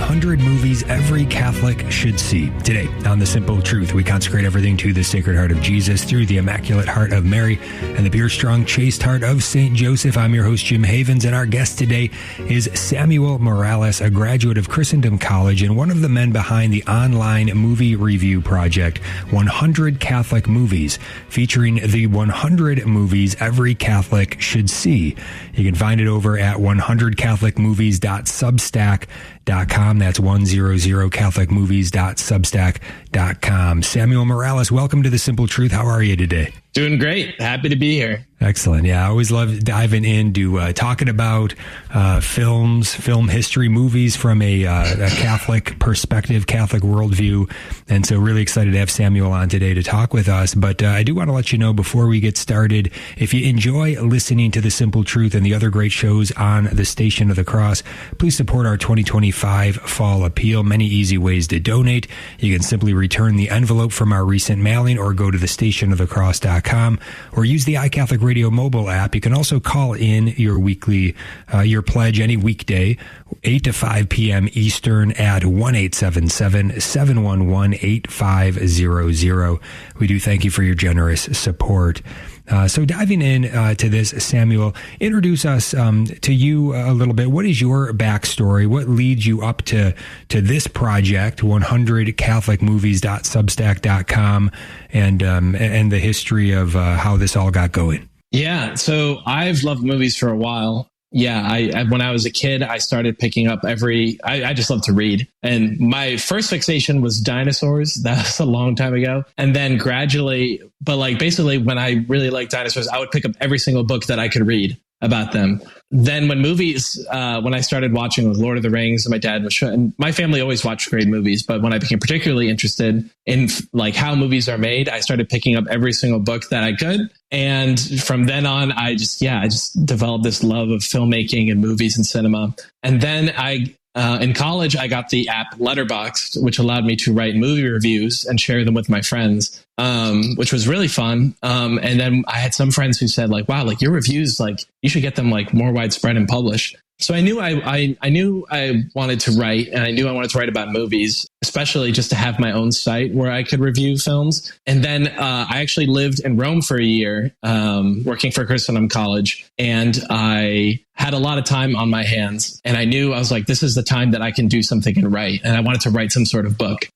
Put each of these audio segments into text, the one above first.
100 movies every Catholic should see. Today, on The Simple Truth, we consecrate everything to the Sacred Heart of Jesus through the Immaculate Heart of Mary and the pure, strong, chaste heart of St. Joseph. I'm your host, Jim Havens, and our guest today is Samuel Morales, a graduate of Christendom College and one of the men behind the online movie review project, 100 Catholic Movies, featuring the 100 movies every Catholic should see. You can find it over at 100catholicmovies.substack.com. That's 100catholicmovies.substack.com. Samuel Morales, welcome to The Simple Truth. How are you today? Doing great. Happy to be here. Excellent. Yeah, I always love diving into talking about films, film history, movies from a Catholic perspective, Catholic worldview. And so really excited to have Samuel on today to talk with us. But I do want to let you know before we get started, if you enjoy listening to The Simple Truth and the other great shows on the Station of the Cross, please support our 2025 Fall Appeal. Many easy ways to donate. You can simply return the envelope from our recent mailing or go to thestationofthecross.com or use the iCatholic Radio mobile app. You can also call in your weekly, your pledge any weekday, 8 to 5 p.m. Eastern at 1-877-711-8500. We do thank you for your generous support. So diving in to this, Samuel, introduce us to you a little bit. What is your backstory? What leads you up to this project, 100catholicmovies.substack.com, and the history of how this all got going? Yeah, so I've loved movies for a while. Yeah, I when I was a kid, I started picking up I just love to read. And my first fixation was dinosaurs. That was a long time ago. And then gradually, but like basically when I really liked dinosaurs, I would pick up every single book that I could read about them. Then when movies, when I started watching with Lord of the Rings, and my dad was and my family always watched great movies, but when I became particularly interested in like how movies are made, I started picking up every single book that I could. And from then on, I just developed this love of filmmaking and movies and cinema. And then in college, I got the app Letterboxd, which allowed me to write movie reviews and share them with my friends, which was really fun. And then I had some friends who said like, wow, like your reviews, like you should get them like more widespread and published. So I knew I wanted to write, and I knew I wanted to write about movies, especially just to have my own site where I could review films. And then I actually lived in Rome for a year, working for Christendom College, and I had a lot of time on my hands. And I was like, this is the time that I can do something and write. And I wanted to write some sort of book.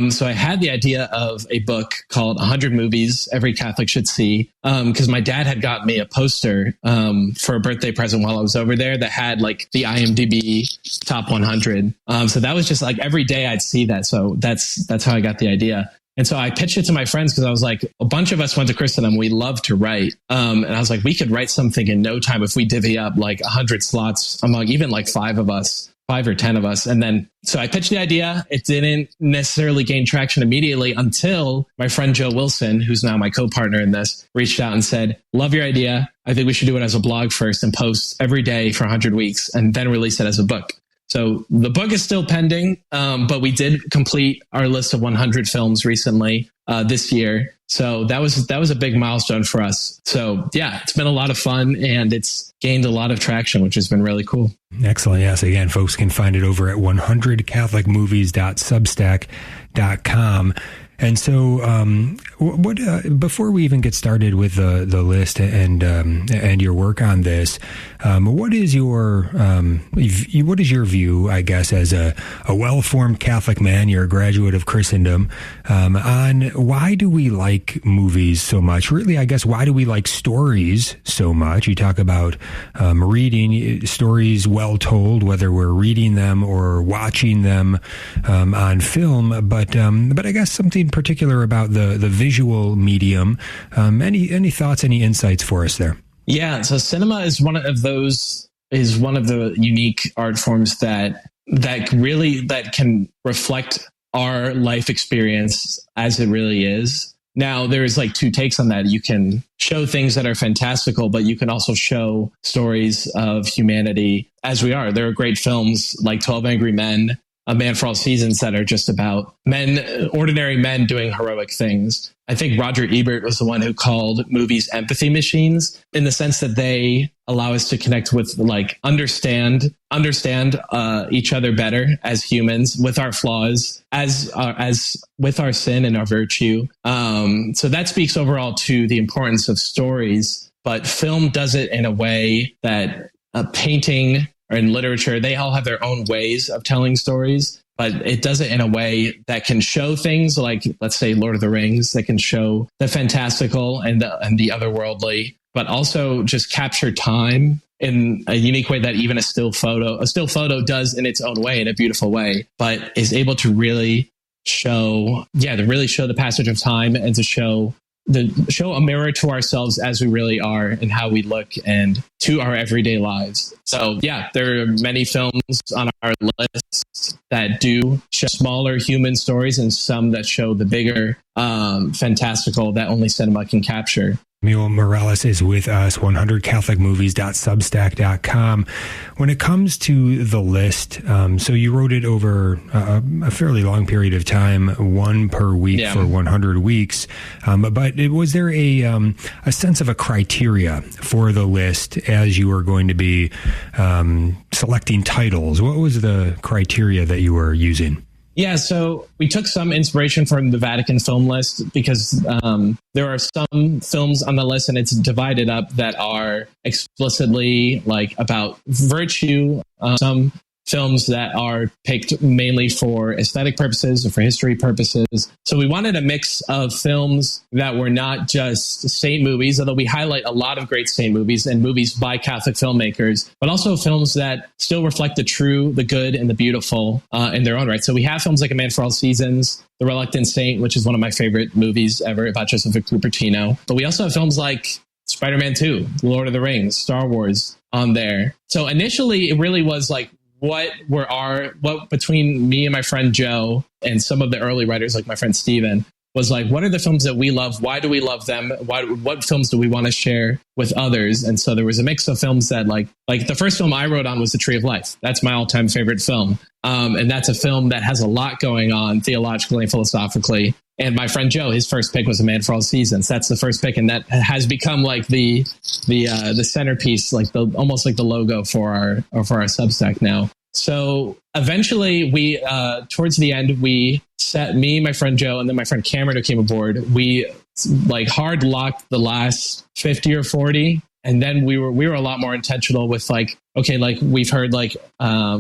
So I had the idea of a book called 100 Movies Every Catholic Should See, because my dad had got me a poster for a birthday present while I was over there that had like the IMDb top 100. So that was just like every day I'd see that. So that's how I got the idea. And so I pitched it to my friends because I was like, a bunch of us went to Christendom. We love to write. And I was like, we could write something in no time if we divvy up like 100 slots among even like 5 or 10 of us. And then, so I pitched the idea. It didn't necessarily gain traction immediately until my friend Joe Wilson, who's now my co-partner in this, reached out and said, love your idea. I think we should do it as a blog first and post every day for 100 weeks and then release it as a book. So the book is still pending, but we did complete our list of 100 films recently this year. So that was a big milestone for us. So yeah, it's been a lot of fun and it's gained a lot of traction, which has been really cool. Excellent. Yes. Again, folks can find it over at 100catholicmovies.substack.com. And so, before we even get started with the list and your work on this, what is your view, I guess, as a well-formed Catholic man? You're a graduate of Christendom, on why do we like movies so much? Really, I guess, why do we like stories so much? You talk about reading stories well told, whether we're reading them or watching them on film, but I guess something particular about the visual medium. Any thoughts, any insights for us there? Yeah, so cinema is one of the unique art forms that can reflect our life experience as it really is. Now, there's like 2 takes on that. You can show things that are fantastical, but you can also show stories of humanity as we are. There are great films like 12 Angry Men A Man for All Seasons that are just about ordinary men doing heroic things. I think Roger Ebert was the one who called movies empathy machines, in the sense that they allow us to connect with, like, understand each other better as humans, with our flaws, as with our sin and our virtue. So that speaks overall to the importance of stories. But film does it in a way that painting and literature, they all have their own ways of telling stories, but it does it in a way that can show things like, let's say, Lord of the Rings, that can show the fantastical and the otherworldly, but also just capture time in a unique way that even a still photo does in its own way, in a beautiful way, but is able to really show the passage of time, and to show a mirror to ourselves as we really are and how we look and to our everyday lives. So yeah, there are many films on our list that do show smaller human stories, and some that show the bigger fantastical that only cinema can capture. Samuel Morales is with us, 100catholicmovies.substack.com. When it comes to the list, so you wrote it over a fairly long period of time, one per week for 100 weeks. But was there a sense of a criteria for the list as you were going to be selecting titles? What was the criteria that you were using? Yeah, so we took some inspiration from the Vatican film list, because there are some films on the list, and it's divided up, that are explicitly like about virtue. Some films that are picked mainly for aesthetic purposes or for history purposes. So we wanted a mix of films that were not just saint movies, although we highlight a lot of great saint movies and movies by Catholic filmmakers, but also films that still reflect the true, the good, and the beautiful in their own right. So we have films like A Man for All Seasons, The Reluctant Saint, which is one of my favorite movies ever, about Joseph Cupertino. But we also have films like Spider-Man 2, Lord of the Rings, Star Wars on there. So initially, it really was like, what between me and my friend Joe and some of the early writers like my friend Steven, was like, what are the films that we love? Why do we love them? What films do we want to share with others? And so there was a mix of films that like the first film I wrote on was The Tree of Life. That's my all-time favorite film. And that's a film that has a lot going on theologically and philosophically. And my friend Joe, his first pick was A Man for All Seasons. That's the first pick, and that has become like the centerpiece, like almost like the logo for our Substack now. So eventually, we towards the end, we set me, my friend Joe, and then my friend Cameron, who came aboard. We like hard locked the last 50 or 40. And then we were a lot more intentional with like, okay, like we've heard like,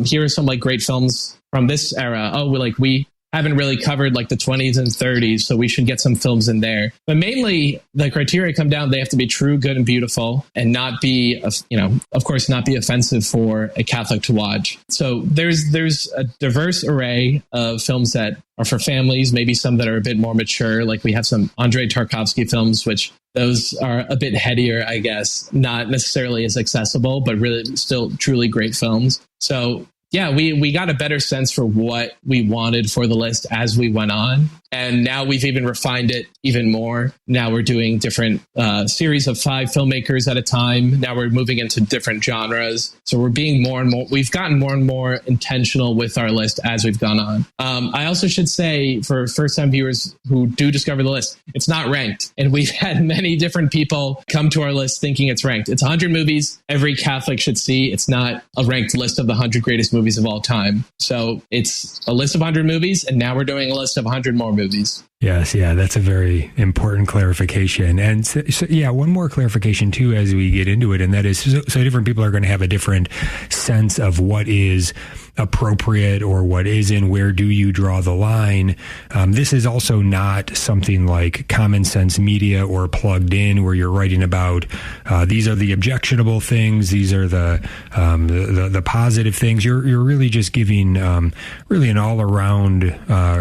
here are some like great films from this era. Oh, we haven't really covered like the 20s and 30s, so we should get some films in there. But mainly the criteria come down, they have to be true, good, and beautiful, and not be, of course, not be offensive for a Catholic to watch. So there's a diverse array of films that are for families, maybe some that are a bit more mature. Like we have some Andrei Tarkovsky films, which those are a bit headier, I guess, not necessarily as accessible, but really still truly great films. So yeah, we got a better sense for what we wanted for the list as we went on. And now we've even refined it even more. Now we're doing different series of 5 filmmakers at a time. Now we're moving into different genres. So we're being we've gotten more and more intentional with our list as we've gone on. I also should say, for first-time viewers who do discover the list, it's not ranked. And we've had many different people come to our list thinking it's ranked. It's 100 movies every Catholic should see. It's not a ranked list of the 100 greatest movies of all time. So it's a list of 100 movies, and now we're doing a list of 100 more movies. Yes, yeah, that's a very important clarification. And so, one more clarification too as we get into it, and that is, so different people are going to have a different sense of what is appropriate or what isn't. Where do you draw the line? This is also not something like Common Sense Media or Plugged In, where you're writing about these are the objectionable things, these are the positive things. You're really just giving really an all around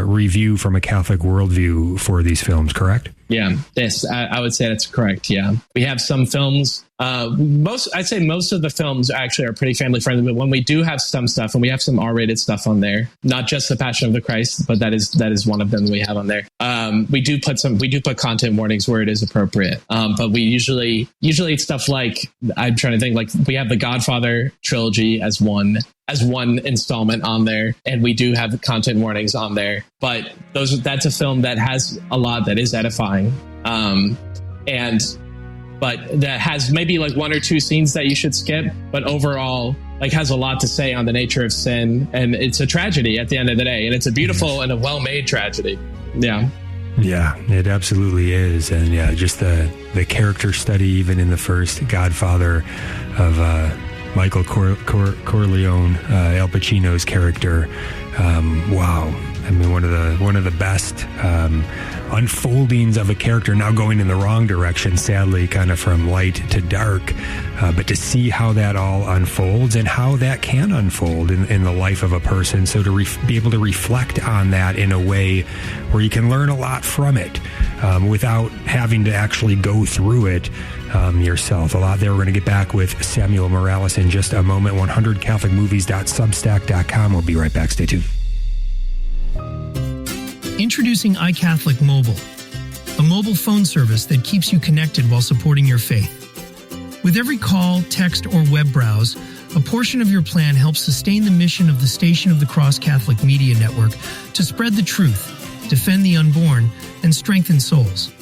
review from a Catholic worldview for these films, correct? Yeah, yes, I would say that's correct. Yeah, we have some films I'd say most of the films actually are pretty family friendly, but when we do have some stuff, and we have some R-rated stuff on there, not just The Passion of the Christ, but that is one of them we have on there. We do put content warnings where it is appropriate. But we usually it's stuff like, I'm trying to think, like we have the Godfather trilogy as one installment on there, and we do have content warnings on there. But that's a film that has a lot that is edifying. But that has maybe like one or two scenes that you should skip, but overall like has a lot to say on the nature of sin, and it's a tragedy at the end of the day, and it's a beautiful and a well-made tragedy. Yeah, it absolutely is. And just the character study, even in the first Godfather, of Michael Corleone, Al Pacino's character. Wow. I mean, one of the best unfoldings of a character, now going in the wrong direction, sadly, kind of from light to dark. But to see how that all unfolds and how that can unfold in the life of a person. So to be able to reflect on that in a way where you can learn a lot from it without having to actually go through it yourself. A lot there. We're going to get back with Samuel Morales in just a moment. 100catholicmovies.substack.com. We'll be right back. Stay tuned. Introducing iCatholic Mobile, a mobile phone service that keeps you connected while supporting your faith. With every call, text, or web browse, a portion of your plan helps sustain the mission of the Station of the Cross Catholic Media Network to spread the truth, defend the unborn, and strengthen souls.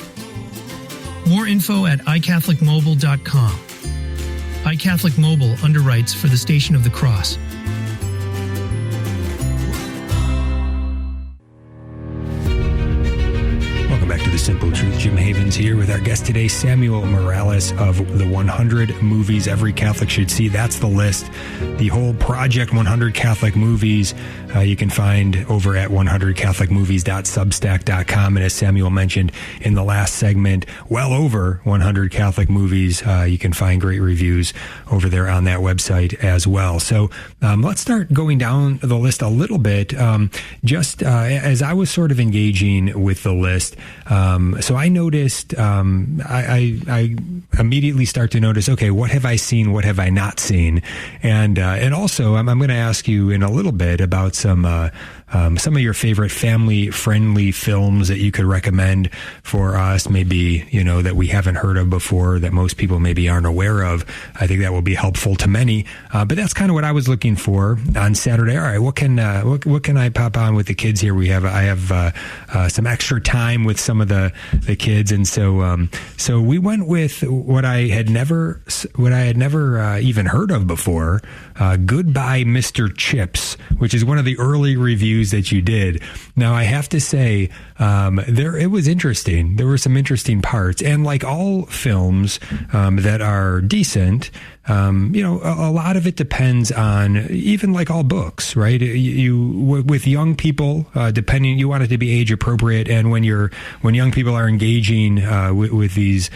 More info at iCatholicMobile.com. iCatholic Mobile underwrites for the Station of the Cross. The Simple Truth. Jim Havens here with our guest today, Samuel Morales of the 100 Movies Every Catholic Should See. That's the list. The whole project, 100 Catholic Movies, you can find over at 100catholicmovies.substack.com. And as Samuel mentioned in the last segment, well over 100 Catholic movies. You can find great reviews over there on that website as well. So let's start going down the list a little bit. As I was sort of engaging with the list, so I noticed, I immediately start to notice, okay, what have I seen? What have I not seen? And also I'm going to ask you in a little bit about some of your favorite family-friendly films that you could recommend for us, maybe, that we haven't heard of before, that most people maybe aren't aware of. I think that will be helpful to many. But that's kind of what I was looking for on Saturday. All right, what can I pop on with the kids here? I have some extra time with some of the kids, and so we went with what I had never even heard of before. Goodbye, Mr. Chips, which is one of the early reviews that you did. Now, I have to say, it was interesting. There were some interesting parts, and like all films that are decent, a lot of it depends on, even like all books, right? With young people, depending, you want it to be age appropriate, and when young people are engaging with these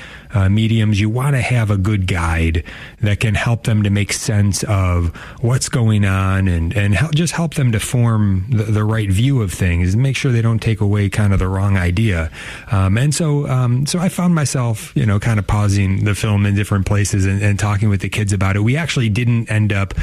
mediums, you want to have a good guide that can help them to make sense of what's going on and just help them to form the right view of things and make sure they don't take away kind of the wrong idea. So I found myself, kind of pausing the film in different places and talking with the kids about it. We actually didn't end up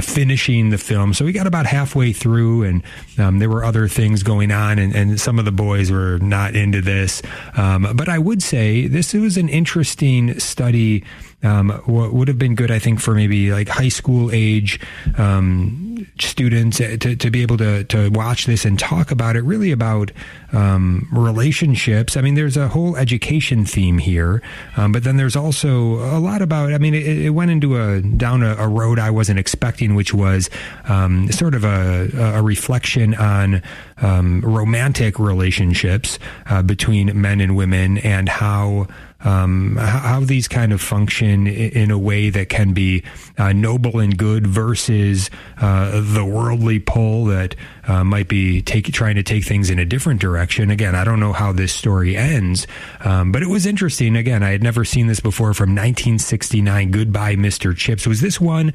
finishing the film. So we got about halfway through, and there were other things going on, and some of the boys were not into this. But I would say it was an interesting study. What would have been good, I think, for maybe like high school age students to be able to watch this and talk about it, really about relationships. I mean, there's a whole education theme here, but then there's also a lot about, it went down a road I wasn't expecting, which was sort of a reflection on romantic relationships between men and women, and how these kind of function in a way that can be noble and good versus the worldly pull that might be trying to take things in a different direction. Again, I don't know how this story ends, but it was interesting. Again, I had never seen this before, from 1969, Goodbye, Mr. Chips. Was this one,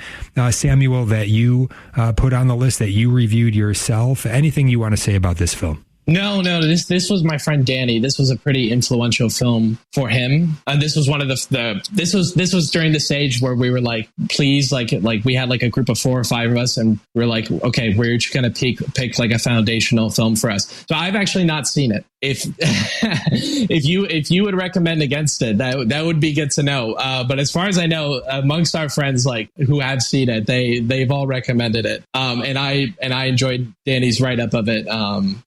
Samuel, that you put on the list, that you reviewed yourself? Anything you want to say about this film? No. This was my friend Danny. This was a pretty influential film for him. And this was one of this was during the stage where we were like, please, like we had like a group of 4 or 5 of us, and we're like, okay, we're just gonna pick like a foundational film for us. So I've actually not seen it. If you would recommend against it, that would be good to know. But as far as I know, amongst our friends like who have seen it, they've all recommended it. And I enjoyed Danny's write up of it.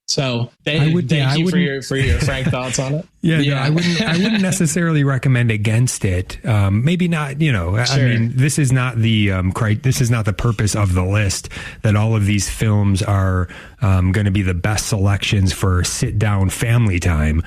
So thank you for your frank thoughts on it. Yeah, no, I wouldn't necessarily recommend against it. Maybe not. Sure. I mean, this is not the purpose of the list that all of these films are going to be the best selections for sit down family time.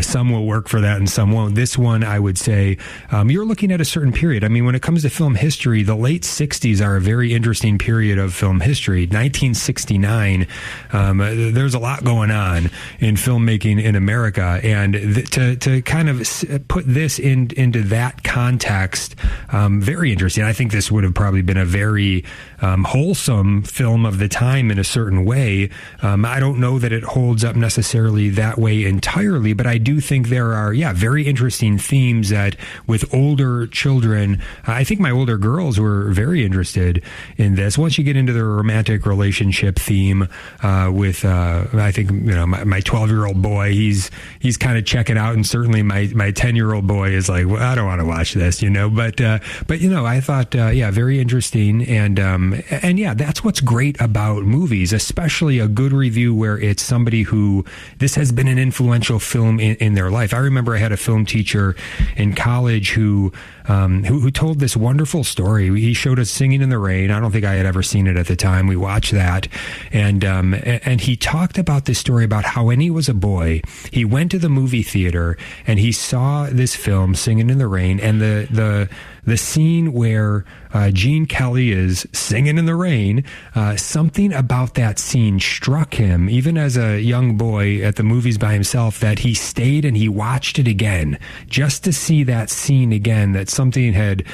Some will work for that and some won't. This one, I would say, you're looking at a certain period. I mean, when it comes to film history, the late 60s are a very interesting period of film history. 1969, there's a lot going on in filmmaking in America, and to kind of put this into that context, very interesting. I think this would have probably been a very wholesome film of the time in a certain way. I don't know that it holds up necessarily that way entirely, but I do think there are, very interesting themes that with older children, I think my older girls were very interested in this. Once you get into the romantic relationship theme with, I think, my 12-year-old boy, he's kind of checking out, and certainly my 10-year-old boy is like, well, I don't want to watch this, but I thought, very interesting. And yeah, that's what's great about movies, especially a good review where it's somebody who this has been an influential film in their life. I remember I had a film teacher in college who told this wonderful story. He showed us Singing in the Rain. I don't think I had ever seen it at the time. We watched that. And he talked about this story about how when he was a boy, he went to the movie theater and he saw this film, Singing in the Rain, and the scene where Gene Kelly is singing in the rain, something about that scene struck him, even as a young boy at the movies by himself, that he stayed and he watched it again just to see that scene again, that something had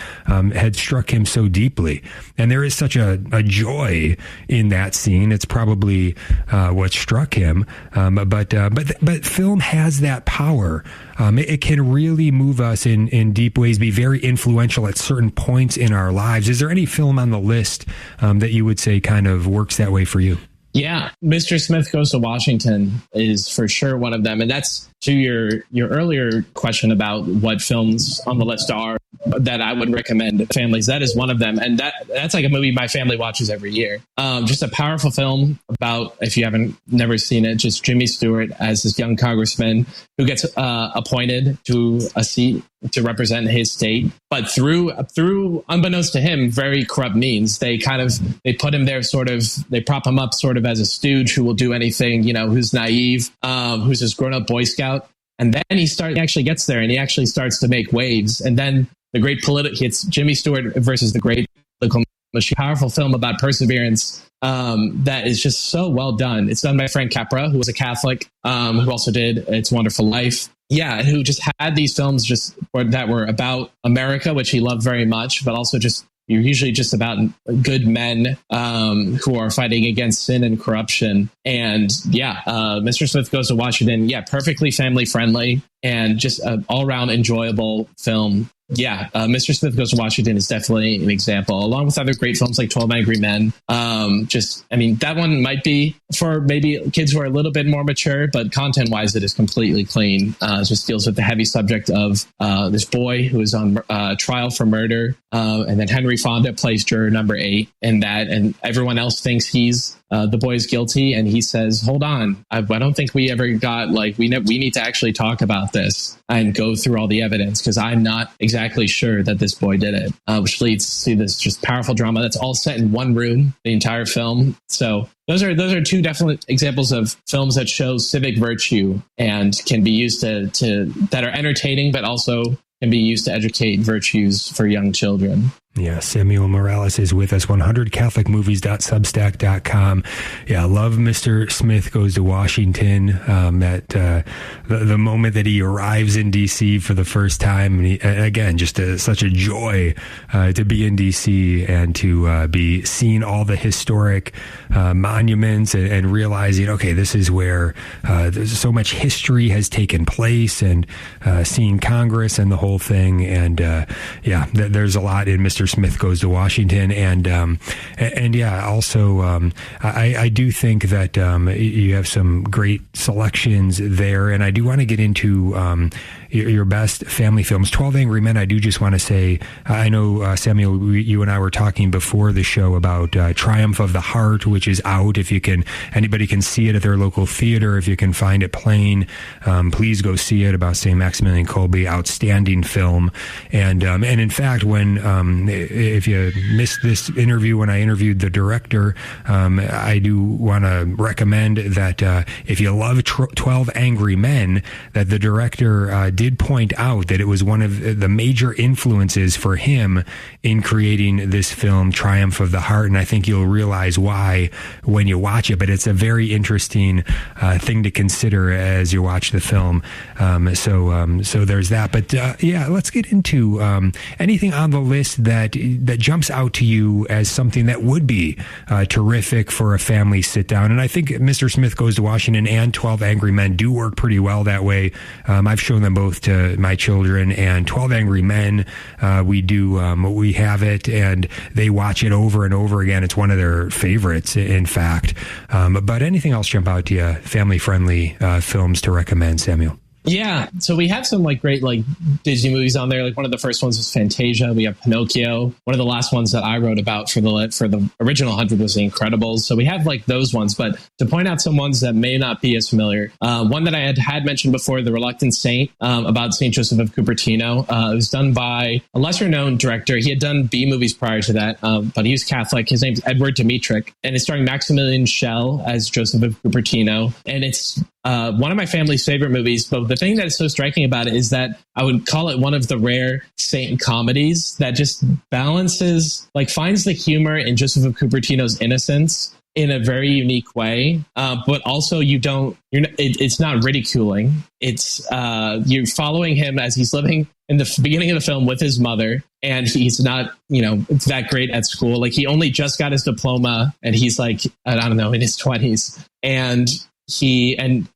struck him so deeply. And there is such a joy in that scene. It's probably what struck him. But film has that power. It can really move us in deep ways, be very influential at certain points in our lives. Is there any film on the list that you would say kind of works that way for you? Yeah, Mr. Smith Goes to Washington is for sure one of them. And that's to your earlier question about what films on the list are that I would recommend to families. That is one of them. And that's like a movie my family watches every year. Just a powerful film about, if you haven't never seen it, just Jimmy Stewart as this young congressman who gets appointed to a seat to represent his state, but through unbeknownst to him, very corrupt means. They put him there they prop him up sort of as a stooge who will do anything, who's naive, who's this grown-up Boy Scout. And then he actually gets there and he actually starts to make waves. And then it's Jimmy Stewart versus the great political machine. Powerful film about perseverance that is just so well done. It's done by Frank Capra, who was a Catholic, who also did It's a Wonderful Life. Yeah, who just had these films that were about America, which he loved very much, but also you're usually just about good men who are fighting against sin and corruption. And Mr. Smith Goes to Washington, perfectly family friendly and just an all-around enjoyable film. Mr. Smith Goes to Washington is definitely an example, along with other great films like 12 Angry Men. That one might be for maybe kids who are a little bit more mature, but content-wise, it is completely clean. It just deals with the heavy subject of this boy who is on trial for murder, and then Henry Fonda plays juror number 8 in that, and everyone else thinks he's the boy is guilty, and he says, hold on, I don't think we ever got, we need to actually talk about this and go through all the evidence, because I'm not exactly sure that this boy did it, which leads to this just powerful drama that's all set in one room, the entire film. So those are two definite examples of films that show civic virtue and can be used that are entertaining, but also can be used to educate virtues for young children. Yeah, Samuel Morales is with us, 100catholicmovies.substack.com. Yeah, I love Mr. Smith Goes to Washington. The moment that he arrives in D.C. for the first time, and again, just such a joy to be in D.C. and to be seeing all the historic monuments and realizing, okay, this is where there's so much history has taken place, and seeing Congress and the whole thing. And there's a lot in Mr. Smith Goes to Washington, and also I do think that you have some great selections there, and I do want to get into your best family films. 12 Angry Men, I do just want to say, I know, Samuel, you and I were talking before the show about Triumph of the Heart, which is out. If anybody can see it at their local theater, if you can find it playing, please go see it, about St. Maximilian Kolbe. Outstanding film. And in fact, if you missed this interview, when I interviewed the director, I do want to recommend that if you love 12 Angry Men, that the director did point out that it was one of the major influences for him in creating this film, Triumph of the Heart. And I think you'll realize why when you watch it, but it's a very interesting thing to consider as you watch the film. So there's that. But let's get into anything on the list that jumps out to you as something that would be terrific for a family sit down. And I think Mr. Smith Goes to Washington and 12 Angry Men do work pretty well that way. I've shown them both to my children, and 12 Angry Men, we have it and they watch it over and over again. It's one of their favorites, in fact. But anything else jump out to you, family friendly films to recommend, Samuel? Yeah, so we have some great Disney movies on there. One of the first ones was Fantasia. We have Pinocchio. One of the last ones that I wrote about for the original 100 was The Incredibles. So we have those ones. But to point out some ones that may not be as familiar, one that I had mentioned before, The Reluctant Saint, about Saint Joseph of Cupertino. It was done by a lesser known director. He had done B movies prior to that, but he was Catholic. His name's Edward Dmytryk, and it's starring Maximilian Schell as Joseph of Cupertino. And it's one of my family's favorite movies, but the thing that is so striking about it is that I would call it one of the rare saint comedies that just balances, finds the humor in Joseph of Cupertino's innocence in a very unique way, but also it's not ridiculing. It's you're following him as he's living in the beginning of the film with his mother, and he's not that great at school. He only just got his diploma, and he's in his 20s, and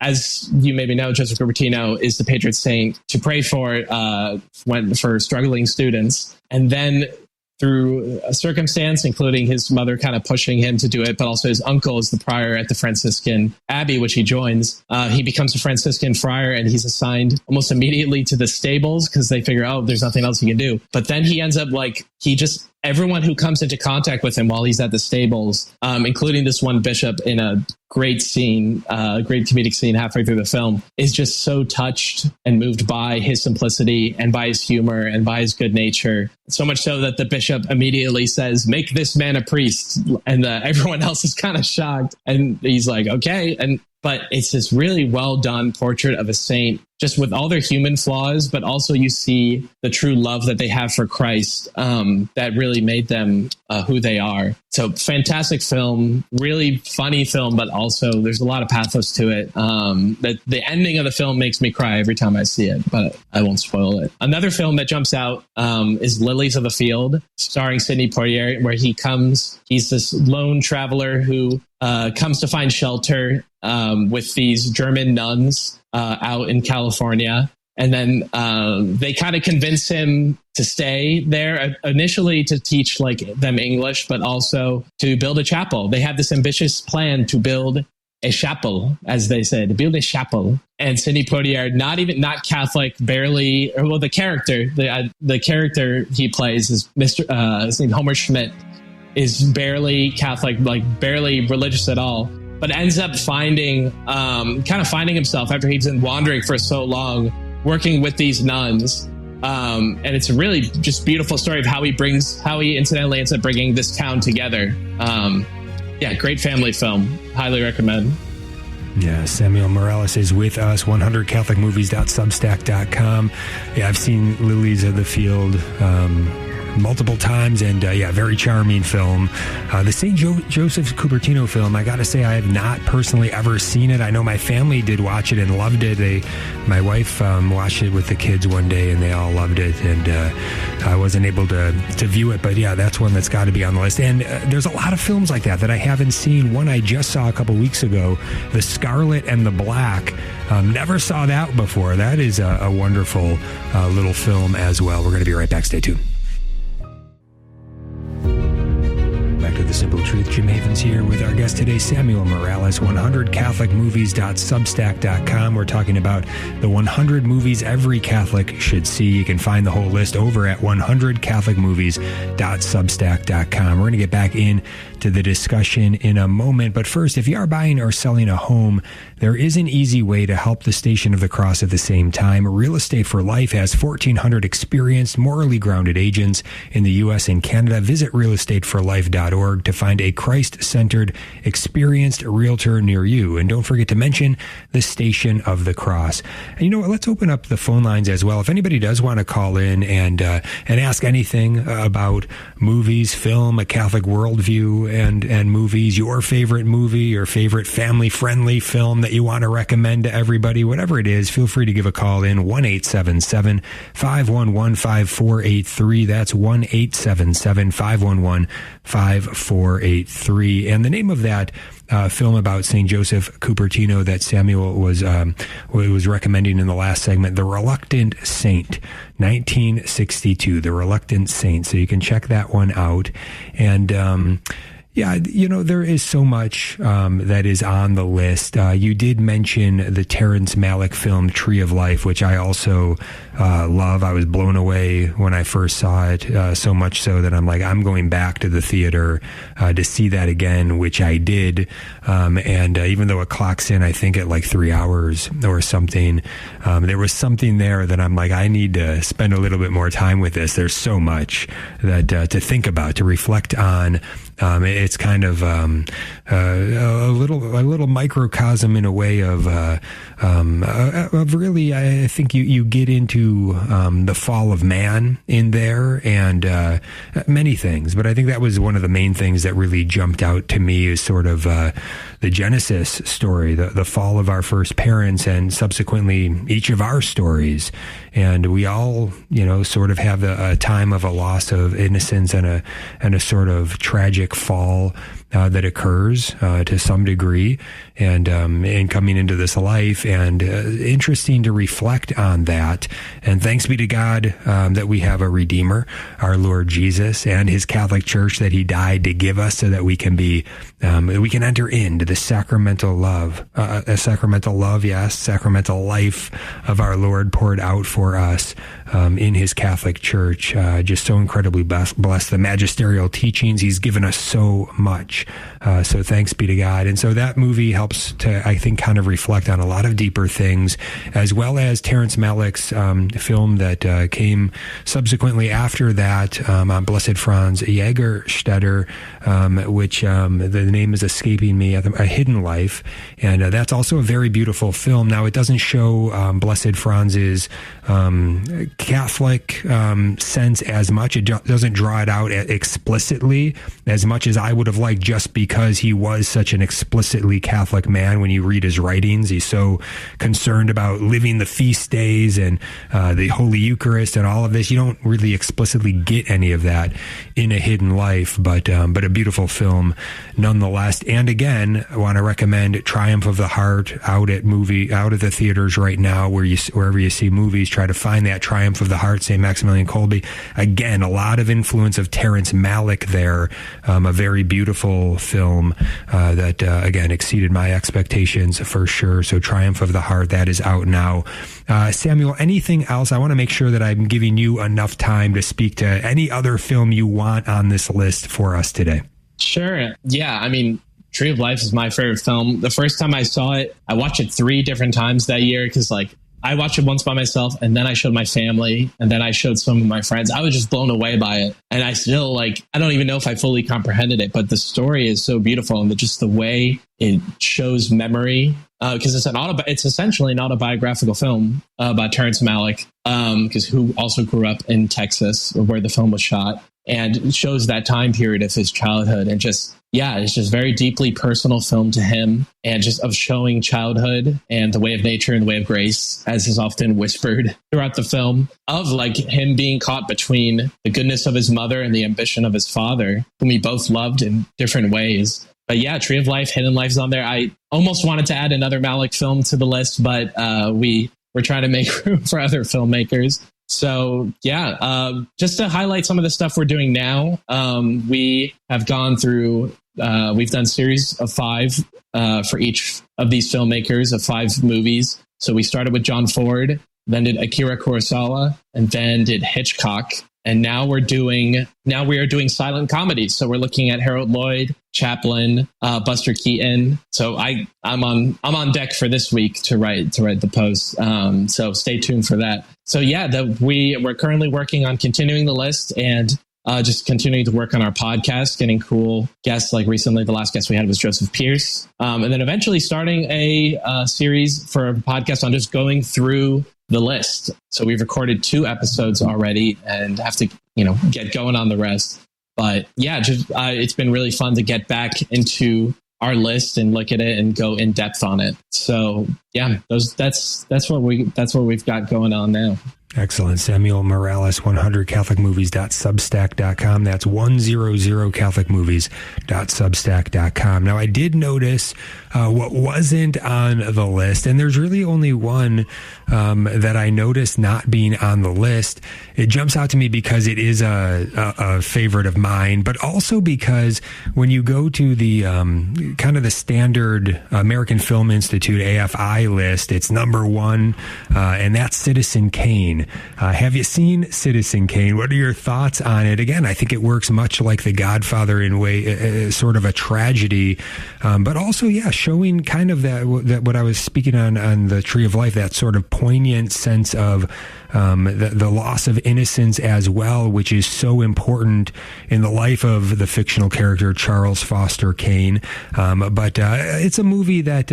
as you maybe know, Joseph Cupertino is the patron saint to pray for struggling students. And then through a circumstance, including his mother kind of pushing him to do it, but also his uncle is the prior at the Franciscan Abbey, which he joins. He becomes a Franciscan friar, and he's assigned almost immediately to the stables because they figure, there's nothing else he can do. But then he ends up everyone who comes into contact with him while he's at the stables, including this one bishop in a great scene, great comedic scene halfway through the film, is just so touched and moved by his simplicity and by his humor and by his good nature. So much so that the bishop immediately says, "Make this man a priest." And everyone else is kind of shocked. And he's like, okay. But it's this really well done portrait of a saint, just with all their human flaws, but also you see the true love that they have for Christ that really made them who they are. So fantastic film, really funny film, but also there's a lot of pathos to it. The ending of the film makes me cry every time I see it, but I won't spoil it. Another film that jumps out is Lilies of the Field, starring Sidney Poitier, where he's this lone traveler who comes to find shelter with these German nuns out in California. And then they kind of convince him to stay there initially to teach them English, but also to build a chapel. They have this ambitious plan to build a chapel, as they say, to build a chapel. And Sidney Poitier, not Catholic, barely, the character he plays is his name Homer Schmidt, is barely Catholic, barely religious at all, but ends up finding himself after he's been wandering for so long, working with these nuns. And it's a really just beautiful story of how he incidentally ends up bringing this town together. Great family film. Highly recommend. Yeah, Samuel Morales is with us, 100catholicmovies.substack.com. Yeah, I've seen Lilies of the Field multiple times, and very charming film. The St. Joseph Cupertino film, I gotta say, I have not personally ever seen it. I know my family did watch it and loved it. My wife watched it with the kids one day, and they all loved it, and I wasn't able to view it, but yeah, that's one that's got to be on the list. And there's a lot of films like that I haven't seen. One I just saw a couple weeks ago, The Scarlet and the Black. Never saw that before. That is a wonderful little film as well. We're going to be right back. Stay tuned. Back to The Simple Truth. Jim Havens here with our guest today, Samuel Morales, 100catholicmovies.substack.com. We're talking about the 100 movies every Catholic should see. You can find the whole list over at 100catholicmovies.substack.com. We're going to get back into the discussion in a moment. But first, if you are buying or selling a home, there is an easy way to help the Station of the Cross at the same time. Real Estate for Life has 1,400 experienced, morally grounded agents in the U.S. and Canada. Visit realestateforlife.org to find a Christ-centered, experienced realtor near you. And don't forget to mention the Station of the Cross. And you know what? Let's open up the phone lines as well. If anybody does want to call in and ask anything about movies, film, a Catholic worldview, and movies, your favorite movie, your favorite family-friendly film that you want to recommend to everybody, whatever it is, feel free to give a call in, 1-877-511-5483. That's 1-877-511-5483. And the name of that film about St. Joseph Cupertino that Samuel was recommending in the last segment, The Reluctant Saint, 1962, The Reluctant Saint. So you can check that one out. And yeah, you know, there is so much that is on the list. You did mention the Terrence Malick film Tree of Life, which I also love. I was blown away when I first saw it, so much so that I'm like, I'm going back to the theater to see that again, which I did. And even though it clocks in, I think at like 3 hours or something, there was something there that I'm like, I need to spend a little bit more time with this. There's so much that to think about, to reflect on. It's kind of a little microcosm in a way of really, I think you get into the fall of man in there and many things. But I think that was one of the main things that really jumped out to me is sort of the Genesis story, the fall of our first parents, and subsequently each of our stories. And we all, you know, sort of have a time of a loss of innocence and a sort of tragic fall that occurs to some degree, and coming into this life, and interesting to reflect on that. And thanks be to God that we have a Redeemer, our Lord Jesus, and His Catholic Church that He died to give us, so that we can be we can enter into the sacramental love, sacramental life of our Lord poured out for us in His Catholic Church. Just so incredibly blessed. The magisterial teachings, He's given us so much. So thanks be to God. And so that movie helps to, I think, kind of reflect on a lot of deeper things, as well as Terrence Malick's film that came subsequently after that on Blessed Franz Jägerstätter, which the name is escaping me, A Hidden Life. And that's also a very beautiful film. Now, it doesn't show Blessed Franz's Catholic sense as much. It doesn't draw it out explicitly as much as I would have liked, just because he was such an explicitly Catholic man. When you read his writings, he's so concerned about living the feast days and the Holy Eucharist and all of this. You don't really explicitly get any of that in A Hidden Life, but a beautiful film nonetheless. And again, I want to recommend Triumph of the Heart out at the theaters right now, wherever you see movies. Try to find that Triumph of the Heart, St. Maximilian Kolbe. Again, a lot of influence of Terrence Malick there. A very beautiful film that again exceeded my expectations for sure. So Triumph of the Heart, that is out now. Samuel, anything else? I want to make sure that I'm giving you enough time to speak to any other film you want on this list for us today. Sure. Yeah. I mean, Tree of Life is my favorite film. The first time I saw it, I watched it 3 different times that year, because like I watched it once by myself, and then I showed my family, and then I showed some of my friends. I was just blown away by it. And I still I don't even know if I fully comprehended it, but the story is so beautiful, and just the way it shows memory, because it's essentially an autobiographical film by Terrence Malick, because who also grew up in Texas, where the film was shot, and it shows that time period of his childhood, and it's just very deeply personal film to him, and just of showing childhood and the way of nature and the way of grace, as is often whispered throughout the film, of him being caught between the goodness of his mother and the ambition of his father, whom he both loved in different ways. But yeah, Tree of Life, Hidden Life is on there. I almost wanted to add another Malick film to the list, but we're trying to make room for other filmmakers. So yeah, just to highlight some of the stuff we're doing now, we have gone through, we've done series of 5 for each of these filmmakers of 5 movies. So we started with John Ford, then did Akira Kurosawa, and then did Hitchcock. And now we are doing silent comedies. So we're looking at Harold Lloyd, Chaplin, Buster Keaton. So I'm on deck for this week to write the post. So stay tuned for that. So yeah, we're currently working on continuing the list and just continuing to work on our podcast, getting cool guests. Like recently, the last guest we had was Joseph Pierce, and then eventually starting a series for a podcast on just going through the list. So we've recorded 2 episodes already and have to, get going on the rest. But yeah, it's been really fun to get back into our list and look at it and go in depth on it. So yeah, that's what we've got going on now. Excellent. Samuel Morales, 100catholicmovies.substack.com. That's 100catholicmovies.substack.com. Now, I did notice what wasn't on the list, and there's really only one that I noticed not being on the list. It jumps out to me because it is a favorite of mine, but also because when you go to the kind of the standard American Film Institute AFI list, it's number 1, and that's Citizen Kane. Have you seen Citizen Kane? What are your thoughts on it? Again, I think it works much like The Godfather in way, sort of a tragedy, but also, yeah, showing kind of that what I was speaking on the Tree of Life, that sort of poignant sense of the loss of innocence as well, which is so important in the life of the fictional character Charles Foster Kane. But it's a movie that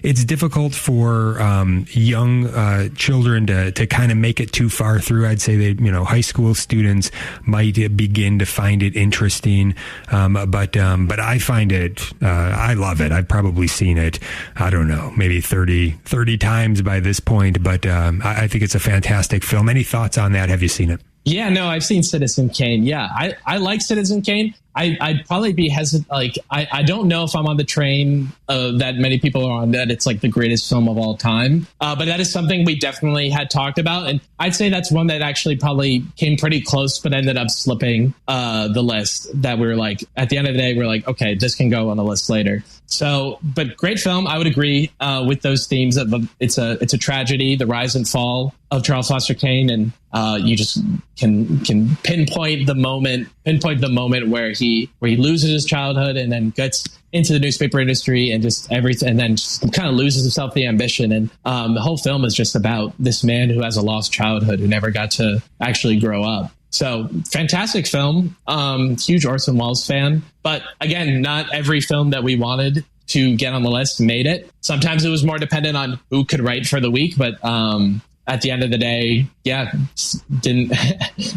it's difficult for young children to kind of make it too far through. I'd say that high school students might begin to find it interesting, but I find it I love it. I've probably seen it, I don't know, maybe 30 times by this point, but I think it's a fantastic film. Any thoughts on that? Have you seen it? Yeah, no, I've seen Citizen Kane. Yeah, I like Citizen Kane. I'd probably be hesitant. I don't know if I'm on the train that many people are on, that it's like the greatest film of all time. But that is something we definitely had talked about. And I'd say that's one that actually probably came pretty close, but ended up slipping the list. That we were like, at the end of the day, we're like, okay, this can go on the list later. So, but great film. I would agree with those themes. It's a tragedy, the rise and fall of Charles Foster Kane, and you just can pinpoint the moment where he loses his childhood and then gets into the newspaper industry and just everything, and then just kind of loses himself the ambition. And the whole film is just about this man who has a lost childhood, who never got to actually grow up. So fantastic film. Huge Orson Welles fan. But again, not every film that we wanted to get on the list made it. Sometimes it was more dependent on who could write for the week, but at the end of the day, yeah, didn't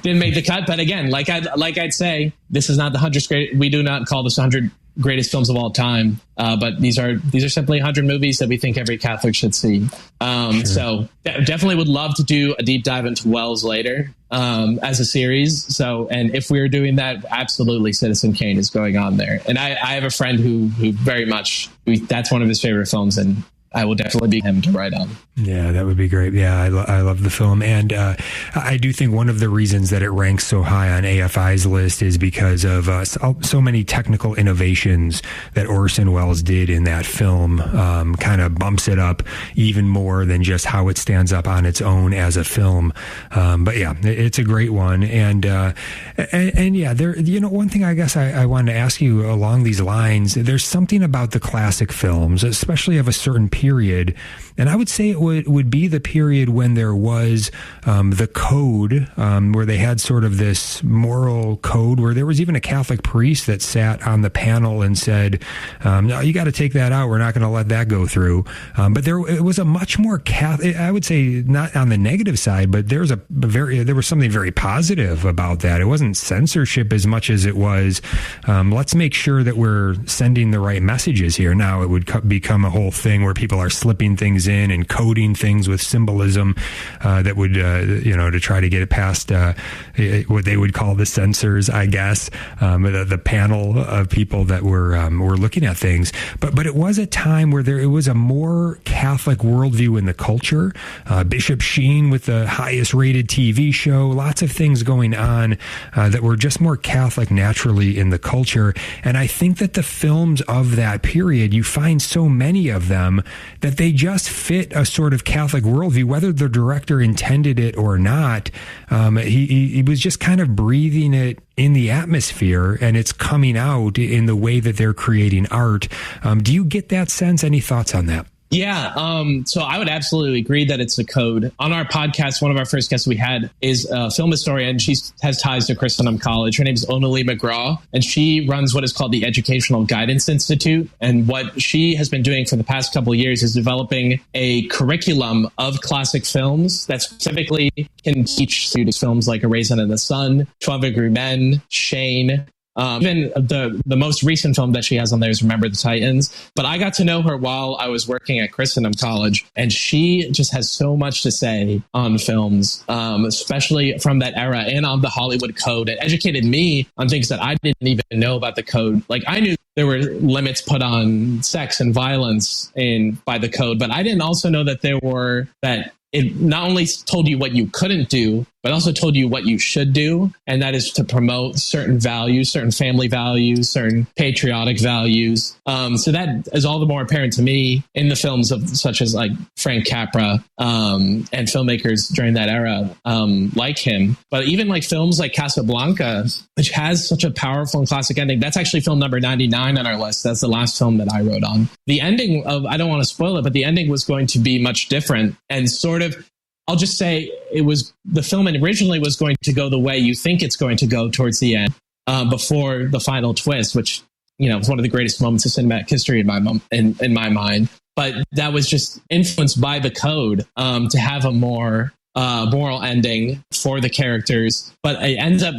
make the cut. But again, like I'd say, this is not the 100 great. We do not call this 100 greatest films of all time, but these are simply 100 movies that we think every Catholic should see. Sure. So definitely would love to do a deep dive into Wells later as a series. So, and if we're doing that, absolutely, Citizen Kane is going on there. And I have a friend who very much that's one of his favorite films, and I will definitely be him to write on. Yeah, that would be great. Yeah, I love the film. And I do think one of the reasons that it ranks so high on AFI's list is because of so many technical innovations that Orson Welles did in that film. Kind of bumps it up even more than just how it stands up on its own as a film. But yeah, it's a great one. And yeah, one thing I guess I wanted to ask you along these lines, there's something about the classic films, especially of a certain period, period. And I would say it would be the period when there was the code, where they had sort of this moral code, where there was even a Catholic priest that sat on the panel and said, no, you got to take that out. We're not going to let that go through. But it was a much more Catholic, I would say, not on the negative side, but there was something very positive about that. It wasn't censorship as much as it was, let's make sure that we're sending the right messages here. Now it would become a whole thing where people are slipping things in and coding things with symbolism that would, to try to get it past what they would call the censors, I guess, the panel of people that were looking at things. But it was a time where it was a more Catholic worldview in the culture. Bishop Sheen with the highest rated TV show, lots of things going on that were just more Catholic naturally in the culture. And I think that the films of that period, you find so many of them that they just fit a sort of Catholic worldview, whether the director intended it or not. He was just kind of breathing it in the atmosphere, and it's coming out in the way that they're creating art. Do you get that sense? Any thoughts on that? Yeah. So I would absolutely agree that it's a code. On our podcast, one of our first guests we had is a film historian. She has ties to Christendom College. Her name is Onalee McGraw, and she runs what is called the Educational Guidance Institute. And what she has been doing for the past couple of years is developing a curriculum of classic films that specifically can teach students films like A Raisin in the Sun, 12 Angry Men, Shane. Even the most recent film that she has on there is Remember the Titans. But I got to know her while I was working at Christendom College, and she just has so much to say on films, especially from that era and on the Hollywood Code. It educated me on things that I didn't even know about the code. Like, I knew there were limits put on sex and violence by the code, but I didn't also know that it not only told you what you couldn't do, but also told you what you should do. And that is to promote certain values, certain family values, certain patriotic values. So that is all the more apparent to me in the films of such as like Frank Capra and filmmakers during that era like him. But even like films like Casablanca, which has such a powerful and classic ending. That's actually film number 99 on our list. That's the last film that I wrote on. The ending I don't want to spoil it, but the ending was going to be much different and sort of, I'll just say the film originally was going to go the way you think it's going to go towards the end, before the final twist, which, was one of the greatest moments of cinematic history in my mind. But that was just influenced by the code, to have a more moral ending for the characters. But it ends up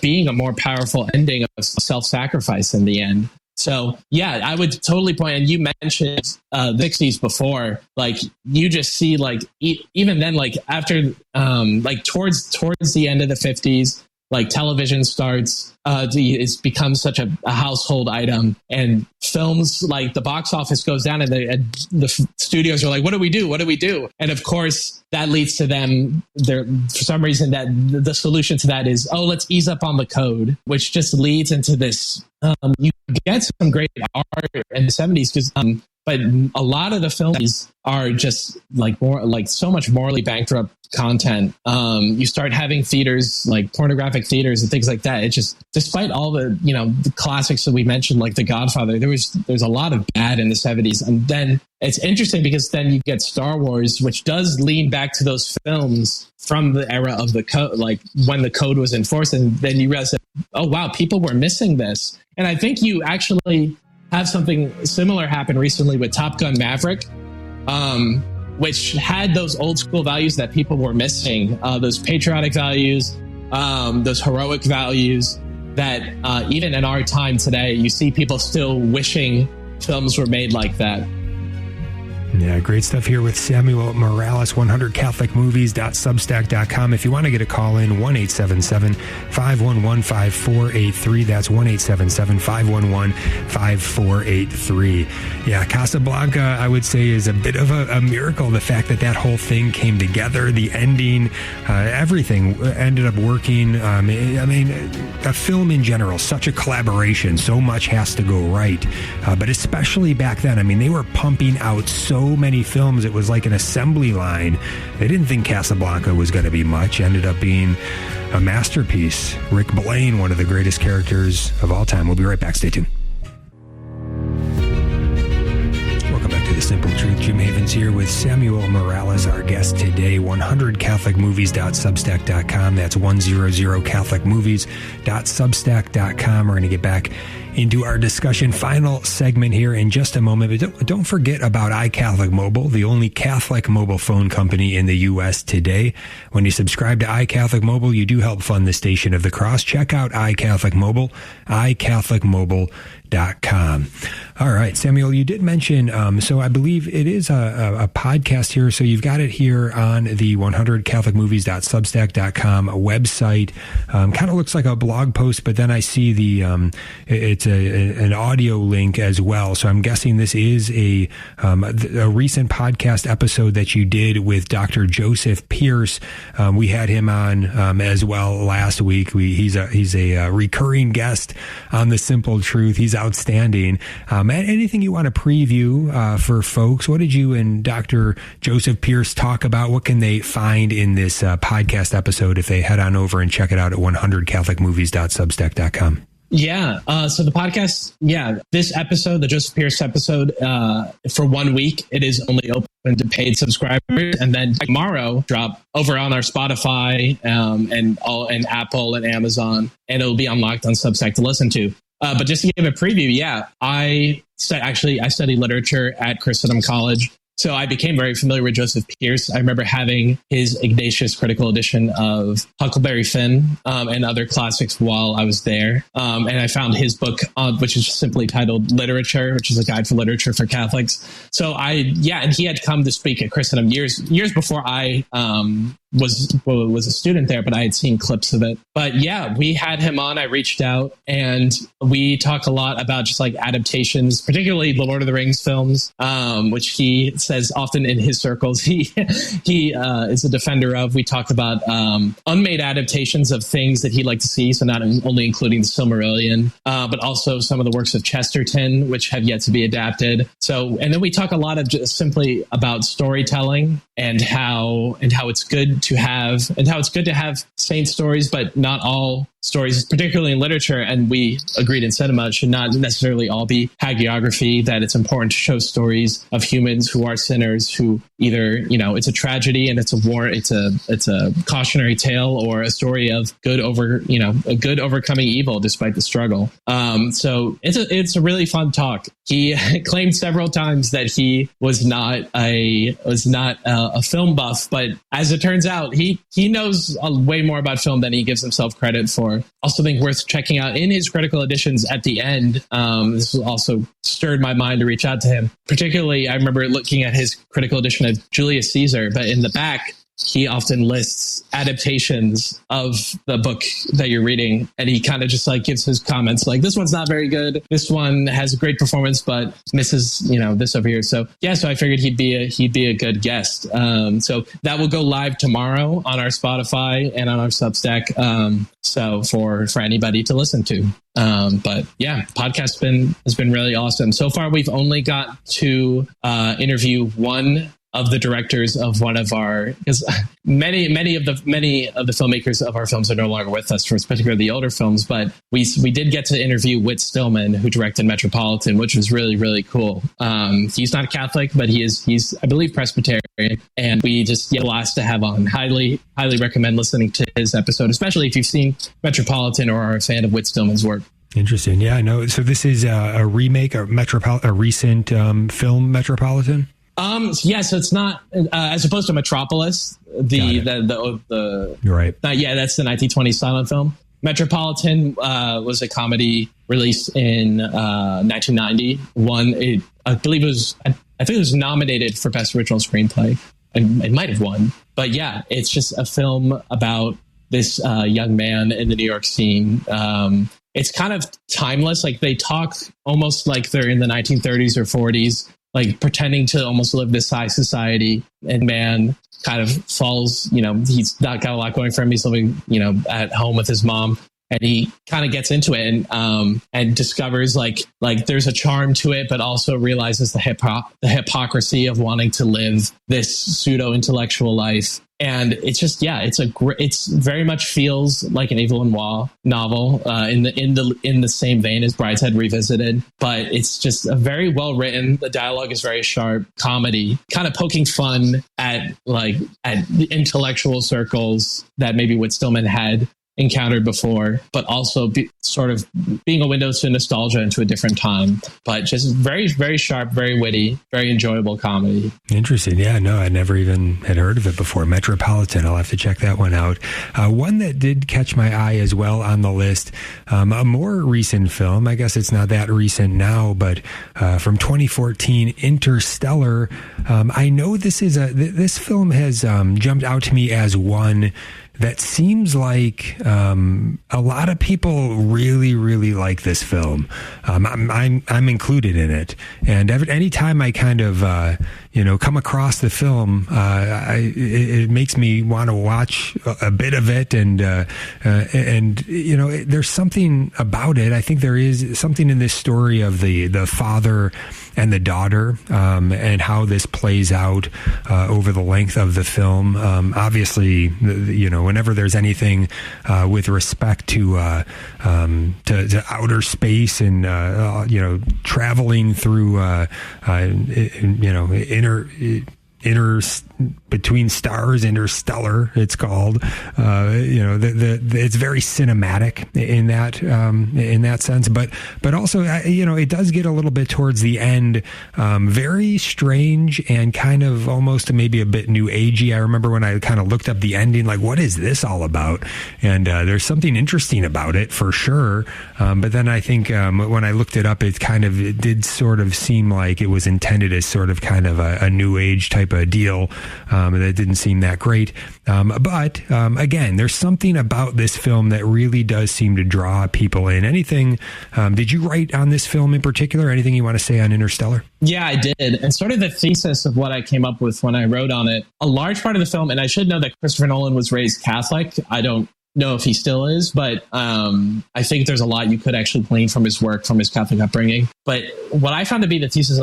being a more powerful ending of self-sacrifice in the end. So, yeah, I would totally point. And you mentioned the 60s before, like you just see like even then, like after like towards the end of the 50s, like television starts, it's become such a household item, and films, like the box office goes down, and the studios are like, what do we do? What do we do? And of course, that leads to them for some reason that the solution to that is, let's ease up on the code, which just leads into this. You get some great art in the 70s because but a lot of the films are just like more like so much morally bankrupt content. You start having theaters like pornographic theaters and things like that. It just, despite all the the classics that we mentioned, like The Godfather, there's a lot of bad in the 70s. And then it's interesting because then you get Star Wars, which does lean back to those films from the era of the code, like when the code was enforced. And then you realize that, oh wow, people were missing this. And I think you actually have something similar happen recently with Top Gun Maverick, which had those old school values that people were missing, those patriotic values, those heroic values that even in our time today, you see people still wishing films were made like that. Yeah, great stuff here with Samuel Morales, 100catholicmovies.substack.com. If you want to get a call in, 1-877-511-5483. That's 1-877-511-5483. Yeah, Casablanca, I would say, is a bit of a miracle. The fact that whole thing came together, the ending, everything ended up working. I mean, a film in general, such a collaboration. So much has to go right. But especially back then, I mean, they were pumping out so many films. It was like an assembly line. They didn't think Casablanca was going to be much. Ended up being a masterpiece. Rick Blaine, one of the greatest characters of all time. We'll be right back. Stay tuned. Welcome back to the Blockbusters here with Samuel Morales, our guest today. 100CatholicMovies.substack.com. That's 100CatholicMovies.substack.com. We're going to get back into our discussion final segment here in just a moment. But don't forget about iCatholic Mobile, the only Catholic mobile phone company in the U.S. today. When you subscribe to iCatholic Mobile, you do help fund the Station of the Cross. Check out iCatholic Mobile, iCatholicMobile.com. All right, Samuel, you did mention, so I believe it is a podcast here. So you've got it here on the 100CatholicMovies.substack.com website. Kind of looks like a blog post, but then I see it's an audio link as well. So I'm guessing this is a recent podcast episode that you did with Dr. Joseph Pierce. We had him on as well last week. He's a recurring guest on The Simple Truth. He's outstanding. Anything you want to preview for folks? What did you and Dr. Joseph Pierce talk about? What can they find in this podcast episode if they head on over and check it out at 100CatholicMovies.substack.com? Yeah. So the podcast, this episode, the Joseph Pierce episode, for 1 week, it is only open to paid subscribers. And then tomorrow drop over on our Spotify, and Apple and Amazon, and it'll be unlocked on Substack to listen to. But just to give a preview, I studied literature at Christendom College. So I became very familiar with Joseph Pierce. I remember having his Ignatius Critical Edition of Huckleberry Finn and other classics while I was there. And I found his book, which is simply titled Literature, which is a guide for literature for Catholics. So and he had come to speak at Christendom years before I was a student there, but I had seen clips of it. But we had him on. I reached out and we talk a lot about just like adaptations, particularly the Lord of the Rings films, which he says often in his circles he is a defender of. We talk about unmade adaptations of things that he'd like to see, so not only including the Silmarillion, but also some of the works of Chesterton, which have yet to be adapted. So, and then we talk a lot of just simply about storytelling and how it's good to have saint stories, but not all stories, particularly in literature, and we agreed in cinema, should not necessarily all be hagiography, that it's important to show stories of humans who are sinners, who either, it's a tragedy and it's a war, it's a cautionary tale, or a story of good overcoming evil despite the struggle. So it's a really fun talk. He claimed several times that he was not a film buff, but as it turns out, he knows way more about film than he gives himself credit for. Also think worth checking out in his critical editions at the end. This also stirred my mind to reach out to him. Particularly, I remember looking at his critical edition of Julius Caesar, but in the back, he often lists adaptations of the book that you're reading, and he kind of just like gives his comments like, this one's not very good, this one has a great performance but misses this over here. So I figured he'd be a good guest. So that will go live tomorrow on our Spotify and on our Substack, so for anybody to listen to. But podcast has been really awesome so far. We've only got to interview one of the directors of one of our, because many of the filmmakers of our films are no longer with us, for particularly the older films, but we did get to interview Whit Stillman, who directed Metropolitan, which was really, really cool. He's not Catholic, but he's I believe Presbyterian, and we just get a blast to have on. Highly recommend listening to his episode, especially if you've seen Metropolitan or are a fan of Whit Stillman's work. Interesting. Yeah, I know. So this is a remake of a recent film, Metropolitan? So it's not as opposed to Metropolis. You're right. That's the 1920 silent film. Metropolitan was a comedy released in 1990. I think it was nominated for Best Original Screenplay. It might have won, but it's just a film about this young man in the New York scene. It's kind of timeless. Like they talk almost like they're in the 1930s or 40s. Like pretending to almost live this high society, and man kind of falls, he's not got a lot going for him. He's living, at home with his mom, and he kind of gets into it and discovers like there's a charm to it, but also realizes the hypocrisy of wanting to live this pseudo intellectual life. And it's just, it's very much feels like an Evil Noir novel in the same vein as Brideshead Revisited, but it's just a very well written. The dialogue is very sharp, comedy, kind of poking fun at intellectual circles that maybe Whit Stillman had encountered before, but also sort of being a window to nostalgia into a different time. But just very, very sharp, very witty, very enjoyable comedy. Interesting. Yeah, no, I never even had heard of it before. Metropolitan. I'll have to check that one out. One that did catch my eye as well on the list, a more recent film. I guess it's not that recent now, but from 2014, Interstellar. I know this film has jumped out to me as one that seems like a lot of people really, really like this film. I'm included in it, and anytime I kind of come across the film, it makes me want to watch a bit of it, and there's something about it. I think there is something in this story of the father and the daughter, and how this plays out over the length of the film. Obviously, whenever there's anything with respect to outer space and traveling through inner between stars, interstellar, it's called. It's very cinematic in that sense, but also it does get a little bit towards the end, very strange and kind of almost maybe a bit new agey. I remember when I kind of looked up the ending, like, what is this all about? And there's something interesting about it for sure. But then I think when I looked it up, it did sort of seem like it was intended as sort of kind of a new age type of deal. That didn't seem that great. But again, there's something about this film that really does seem to draw people in. Anything, did you write on this film in particular? Anything you want to say on Interstellar? Yeah, I did. And sort of the thesis of what I came up with when I wrote on it, a large part of the film, and I should know that Christopher Nolan was raised Catholic. I don't know if he still is, but I think there's a lot you could actually glean from his work, from his Catholic upbringing. But what I found to be the thesis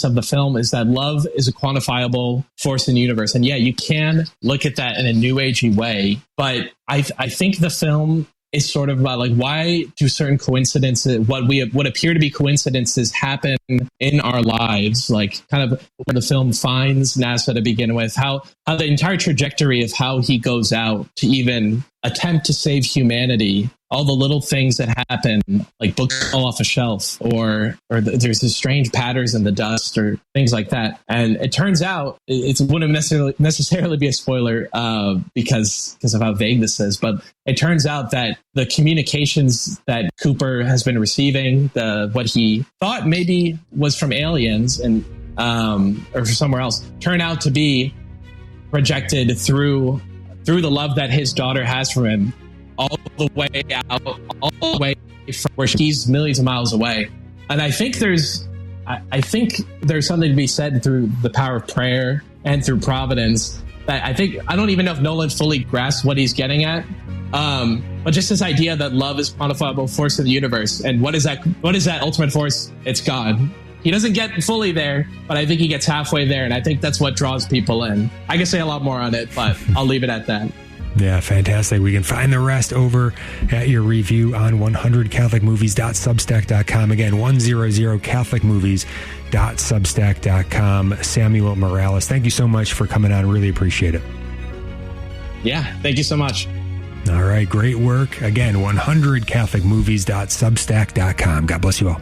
of the film is that love is a quantifiable force in the universe. And yeah, you can look at that in a new agey way, but I think the film is sort of about like, why do certain coincidences, what appear to be coincidences, happen in our lives? Like kind of when the film finds NASA to begin with, how the entire trajectory of how he goes out to even attempt to save humanity, all the little things that happen, like books fall off a shelf, or there's this strange patterns in the dust, or things like that. And it turns out it wouldn't necessarily be a spoiler because of how vague this is, but it turns out that the communications that Cooper has been receiving, what he thought maybe was from aliens and or somewhere else, turn out to be projected through the love that his daughter has for him, all the way from where she's millions of miles away. And I think there's something to be said through the power of prayer and through providence that I don't even know if Nolan fully grasps what he's getting at. But just this idea that love is a quantifiable force in the universe. And what is that ultimate force? It's God. He doesn't get fully there, but I think he gets halfway there. And I think that's what draws people in. I could say a lot more on it, but I'll leave it at that. Yeah, fantastic. We can find the rest over at your review on 100catholicmovies.substack.com. Again, 100catholicmovies.substack.com. Samuel Morales, thank you so much for coming on. Really appreciate it. Yeah, thank you so much. All right, great work. Again, 100catholicmovies.substack.com. God bless you all.